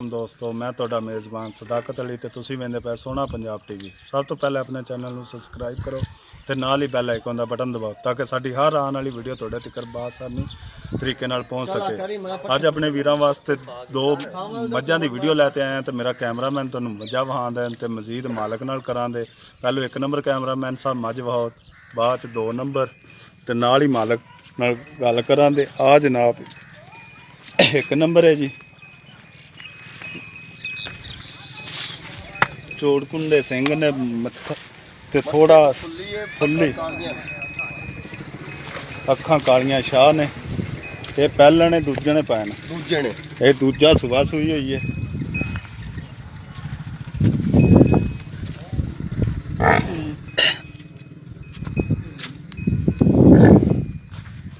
ਦੋਸਤੋ ਮੈਂ ਤੁਹਾਡਾ ਮੇਜ਼ਬਾਨ ਸਦਾਕਤ ਅਲੀ ਤੇ ਤੁਸੀਂ ਵੇਖਦੇ ਪਏ ਸੋਹਣਾ ਪੰਜਾਬ ਟੀਵੀ। ਸਭ ਤੋਂ ਪਹਿਲੇ ਆਪਣੇ ਚੈਨਲ ਨੂੰ ਸਬਸਕ੍ਰਾਈਬ ਕਰੋ ਤੇ ਨਾਲ ਹੀ ਬੈਲ ਆਈਕਨ ਦਾ ਬਟਨ ਦਬਾਓ ਤਾਂ ਕਿ ਸਾਡੀ ਹਰ ਆਉਣ ਵਾਲੀ ਵੀਡੀਓ ਤੁਹਾਡੇ ਤੱਕ ਬਾਸਾਨੀ ਤਰੀਕੇ ਨਾਲ ਪਹੁੰਚ ਸਕੇ। ਅੱਜ ਆਪਣੇ ਵੀਰਾਂ ਵਾਸਤੇ ਦੋ ਮੱਝਾਂ ਦੀ ਵੀਡੀਓ ਲੈ ਕੇ ਆਏ ਹਾਂ ਤੇ ਮੇਰਾ ਕੈਮਰਾਮੈਨ ਤੁਹਾਨੂੰ ਮੱਝਾਂ ਵਹਾਉਂਦਾ ਤੇ ਮਜ਼ੀਦ ਮਾਲਕ ਨਾਲ ਕਰਾਂਦੇ। ਪਹਿਲੋਂ 1 ਨੰਬਰ ਕੈਮਰਾਮੈਨ ਸਾਹਿਬ ਮੱਝ ਵਹਾਓ, ਬਾਅਦ 'ਚ 2 ਨੰਬਰ ਤੇ ਨਾਲ ਹੀ ਮਾਲਕ ਨਾਲ ਗੱਲ ਕਰਾਂਦੇ। ਆ ਜਨਾਬ 1 ਨੰਬਰ ਹੈ ਜੀ, ਚੋੜਕੁੰਡੇ ਸਿੰਘ ਨੇ ਮੱਥਾ ਤੇ ਥੋੜਾ ਫੁੱਲੀ ਅੱਖਾਂ ਕਾਲੀਆਂ ਸ਼ਾਹ ਨੇ। ਇਹ ਪਹਿਲਾਂ ਨੇ ਦੂਜੇ ਨੇ ਪਾਇਆ ਦੂਜੇ ਨੇ, ਇਹ ਦੂਜਾ ਸੁਬਾ ਸੂਈ ਹੋਈ ਹੈ।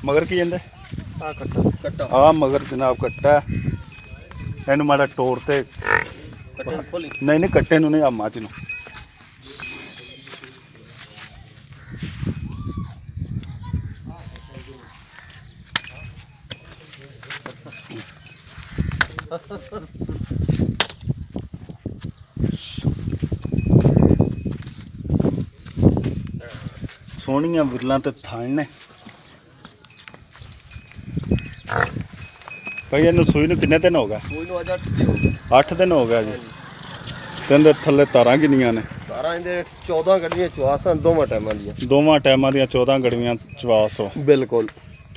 ਮਗਰ ਕੀ ਕਹਿੰਦੇ ਆ ਕੱਟਾ ਆ ਮਗਰ ਜਨਾਬ ਕੱਟਾ। ਇਹਨੂੰ ਮਾੜਾ ਟੋੜ ਤੇ ਨਹੀਂ ਕੱਟੇ ਨੂੰ ਨਹੀਂ ਆ ਮੱਝ ਨੂੰ। ਸੋਹਣੀਆਂ ਵਿਰਲਾਂ ਤੇ ਥਣ ਨੇ ਭਾਈ। ਇਹਨੂੰ ਸੂਈ ਨੂੰ ਕਿੰਨੇ ਦਿਨ ਹੋ ਗਏ? ਸੂਈ ਨੂੰ ਅੱਜ 8 ਦਿਨ ਹੋ ਗਿਆ ਜੀ। ਤੇ ਇਹਦੇ ਥੱਲੇ ਤਾਰਾਂ ਕਿੰਨੀਆਂ ਨੇ? ਤਾਰਾਂ ਇਹਦੇ 14 ਗੜਵੀਆਂ ਚਵਾਸ ਹਨ ਦੋਵਾਂ ਟਾਈਮਾਂ ਦੀਆਂ। 14 ਗੜਵੀਆਂ ਚਵਾਸ ਹੋ ਬਿਲਕੁਲ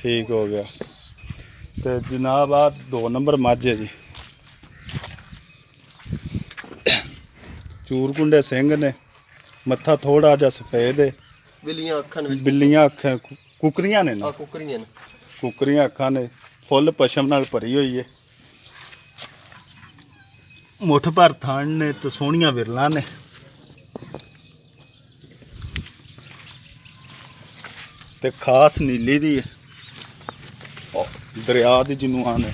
ਠੀਕ ਹੋ ਗਿਆ। ਤੇ ਜਨਾਬ ਆ 2 ਨੰਬਰ ਮੱਝ ਹੈ ਜੀ, ਚੂਰਕੁੰਡੇ ਸਿੰਘ ਨੇ, ਮੱਥਾ ਥੋੜਾ ਜਿਹਾ ਸਫੇਦ ਹੈ, ਬਿੱਲੀਆਂ ਅੱਖਾਂ ਕੁਕਰੀਆਂ ਨੇ ਨਾ, ਕੁਕਰੀਆਂ ਅੱਖਾਂ ਨੇ, ਫੁੱਲ ਪਸ਼ਮ ਨਾਲ ਭਰੀ ਹੋਈ ਹੈ, ਮੁੱਠ ਭਰ ਥਣ ਨੇ ਤੇ ਸੋਹਣੀਆਂ ਵਿਰਲਾਂ ਨੇ। ਤੇ ਖਾਸ ਨੀਲੀ ਦੀ ਹੈ, ਦਰਿਆ ਦੀ ਜਿਹਨੂੰ ਆਨੇ।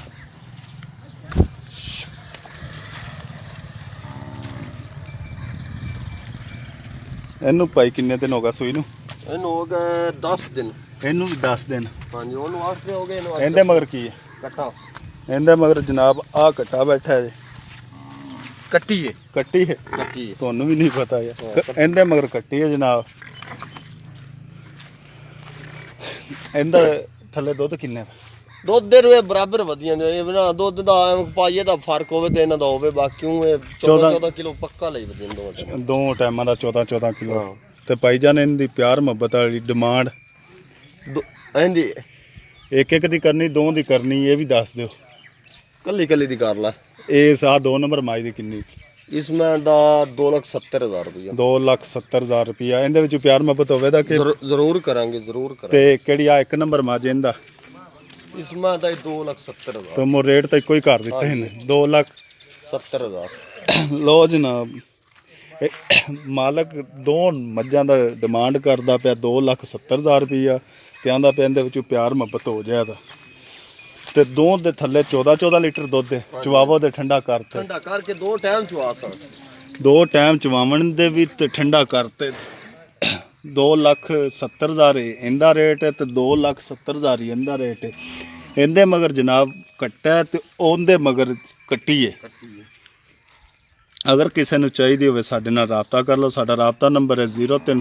ਇਹਨੂੰ ਭਾਈ ਕਿੰਨੇ ਦਿਨ ਹੋ ਗਏ ਸੂਈ ਨੂੰ? ਇਹਨੂੰ ਹੋ ਗਏ 10 ਦਿਨ। ਇਹਨੂੰ ਵੀ 10 ਦਿਨ। ਹਾਂਜੀ ਉਹਨੂੰ 8 ਦਿਨ ਹੋ ਗਏ। ਇਹਦੇ ਮਗਰ ਕੀ ਹੈ? ਕੱਟਾ। ਇਹਦੇ ਮਗਰ ਜਨਾਬ ਆਹ ਕੱਟਾ ਬੈਠਾ ਜੀ। ਕੱਟੀ ਹੈ ਤੁਹਾਨੂੰ ਵੀ ਨਹੀਂ ਪਤਾ ਯਾਰ। ਇਹਦੇ ਮਗਰ ਕੱਟੀ ਹੈ ਜਨਾਬ। ਇਹਦਾ ਥੱਲੇ ਦੁੱਧ ਕਿੰਨੇ? ਦੁੱਧ ਦੇ ਰੁਏ ਬਰਾਬਰ ਵਧੀਆਂ ਨੇ ਨਾ। ਦੁੱਧ ਦਾ ਪਾਈਏ ਦਾ ਫਰਕ ਹੋਵੇ ਤੇ ਇਹਨਾਂ ਦਾ ਹੋਵੇ, ਬਾਕੀ ਇਹ 14 ਕਿਲੋ ਪੱਕਾ ਲਈ ਵਧੀਆ ਦੋ ਟਾਈਮਾਂ ਦਾ 14 ਕਿਲੋ। ਤੇ ਭਾਈ ਜਾਨ ਇਹਦੀ ਪਿਆਰ ਮੁਹੱਬਤ ਵਾਲੀ ਡਿਮਾਂਡ ਇਹਦੀ ਇੱਕ ਦੀ ਕਰਨੀ, 2 ਦੀ ਕਰਨੀ, ਇਹ ਵੀ ਦੱਸ ਦਿਓ। ਕੱਲੀ ਦੀ ਕਰ ਲਾ। ਇਹ ਆ 2 ਨੰਬਰ ਮਾਈ ਦੀ ਕਿੰਨੀ? ਇਸमें ਦਾ 2,70,000 ਰੁਪਇਆ। 2,70,000 ਰੁਪਇਆ। ਇਹਦੇ ਵਿੱਚ ਪਿਆਰ ਮੁਹੱਬਤ ਹੋਵੇ ਤਾਂ ਕਿ ਜ਼ਰੂਰ ਕਰਾਂਗੇ ਤੇ ਕਿਹੜੀ ਆ 1 ਨੰਬਰ ਮੱਝ ਇਹਦਾ? ਇਸमें ਦਾ 2,70,000 ਤੇ ਮੋ ਰੇਟ ਤਾਂ ਇੱਕੋ ਹੀ ਕਰ ਦਿੱਤੇ ਨੇ 2,70,000। ਲੋ ਜਨਾਬ ਮਾਲਕ 2 ਮੱਝਾਂ ਦਾ ਡਿਮਾਂਡ ਕਰਦਾ ਪਿਆ 2,70,000 ਰੁਪਇਆ ਤੇ ਆਂਦਾ ਪਿਆ ਇਹਦੇ ਵਿੱਚ ਪਿਆਰ ਮੁਹੱਬਤ ਹੋ ਜਾਏਗਾ। ਤੇ 2 ਦੇ ਥੱਲੇ 14 ਲੀਟਰ ਦੁੱਧ ਦੇ ਚਵਾਵੋ ਦੇ ਠੰਡਾ ਕਰਕੇ 2 ਟਾਈਮ ਚਵਾ ਸਕਦੇ। 2 ਟਾਈਮ ਚਵਾਵਣ ਦੇ ਵੀ ਤੇ ਠੰਡਾ ਕਰਤੇ 2,70,000 ਇਹਦਾ ਰੇਟ ਹੈ ਤੇ 2,70,000 ਇਹਦਾ ਰੇਟ ਹੈ। ਇਹਦੇ ਮਗਰ ਜਨਾਬ ਕੱਟਾ ਤੇ ਉਹਦੇ ਮਗਰ ਕੱਟੀ ਹੈ। ਅਗਰ ਕਿਸੇ ਨੂੰ ਚਾਹੀਦੀ ਹੋਵੇ ਸਾਡੇ ਨਾਲ ਰਾਬਤਾ ਕਰ ਲਓ। ਸਾਡਾ ਰਾਬਤਾ ਨੰਬਰ ਹੈ 0300